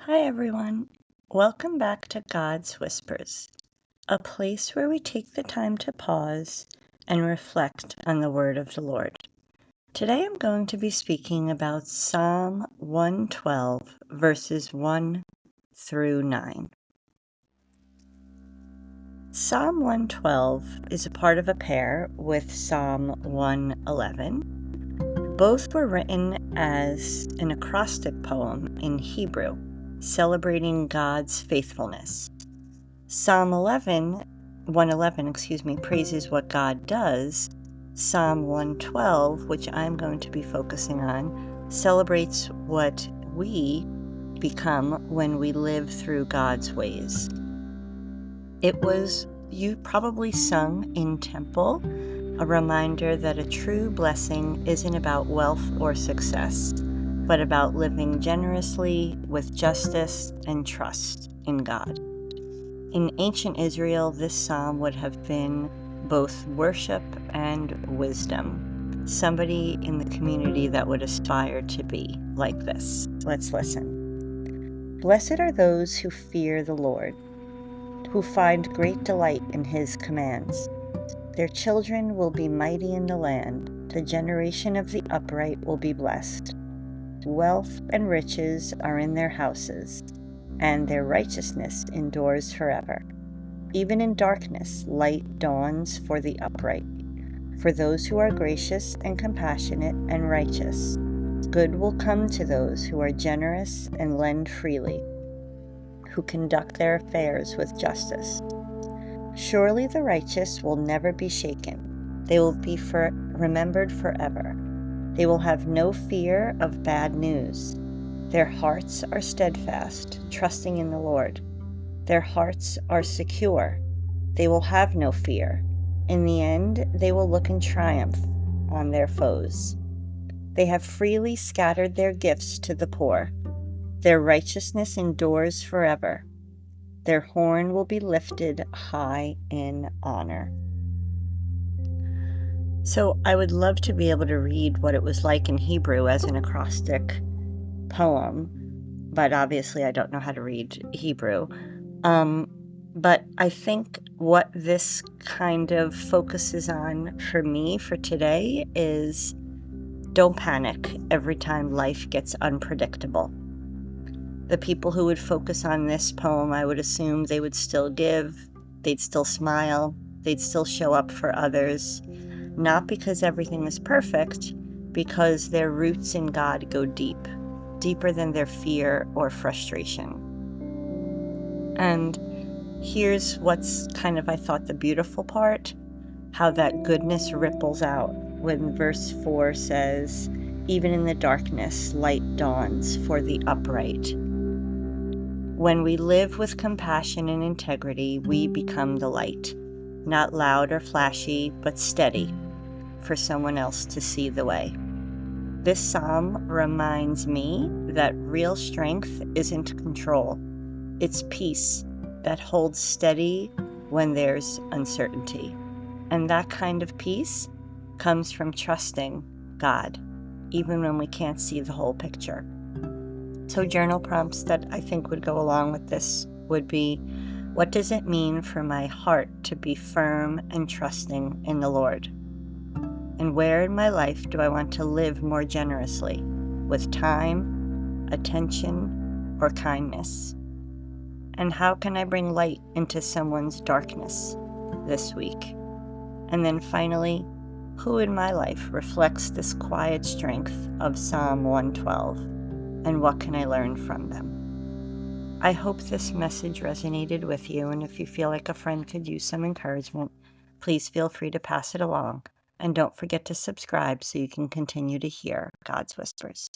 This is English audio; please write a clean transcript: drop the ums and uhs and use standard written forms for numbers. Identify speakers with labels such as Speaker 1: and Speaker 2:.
Speaker 1: Hi everyone. Welcome back to God's Whispers, a place where we take the time to pause and reflect on the word of the Lord. Today I'm going to be speaking about Psalm 112, verses 1 through 9. Psalm 112 is a part of a pair with Psalm 111. Both were written as an acrostic poem in Hebrew, celebrating God's faithfulness. Psalm 111, praises what God does. Psalm 112, which I'm going to be focusing on, celebrates what we become when we live through God's ways. It was probably sung in temple, a reminder that a true blessing isn't about wealth or success, but about living generously with justice and trust in God. In ancient Israel, this psalm would have been both worship and wisdom, somebody in the community that would aspire to be like this. Let's listen. Blessed are those who fear the Lord, who find great delight in his commands. Their children will be mighty in the land. The generation of the upright will be blessed. Wealth and riches are in their houses, and their righteousness endures forever. Even in darkness, light dawns for the upright. For those who are gracious and compassionate and righteous, good will come to those who are generous and lend freely, who conduct their affairs with justice. Surely the righteous will never be shaken. They will be remembered forever. They will have no fear of bad news. Their hearts are steadfast, trusting in the Lord. Their hearts are secure. They will have no fear. In the end, they will look in triumph on their foes. They have freely scattered their gifts to the poor. Their righteousness endures forever. Their horn will be lifted high in honor. So I would love to be able to read what it was like in Hebrew as an acrostic poem, but obviously I don't know how to read Hebrew. But I think what this kind of focuses on for me for today is don't panic every time life gets unpredictable. The people who would focus on this poem, I would assume they would still give, they'd still smile, they'd still show up for others, not because everything is perfect, because their roots in God go deep, deeper than their fear or frustration. And here's what's kind of, I thought, the beautiful part, how that goodness ripples out when verse 4 says, even in the darkness, light dawns for the upright. When we live with compassion and integrity, we become the light, not loud or flashy, but steady for someone else to see the way. This psalm reminds me that real strength isn't control. It's peace that holds steady when there's uncertainty. And that kind of peace comes from trusting God, even when we can't see the whole picture. So journal prompts that I think would go along with this would be, what does it mean for my heart to be firm and trusting in the Lord? And where in my life do I want to live more generously, with time, attention, or kindness? And how can I bring light into someone's darkness this week? And then finally, who in my life reflects this quiet strength of Psalm 112? And what can I learn from them? I hope this message resonated with you, and if you feel like a friend could use some encouragement, please feel free to pass it along. And don't forget to subscribe so you can continue to hear God's Whispers.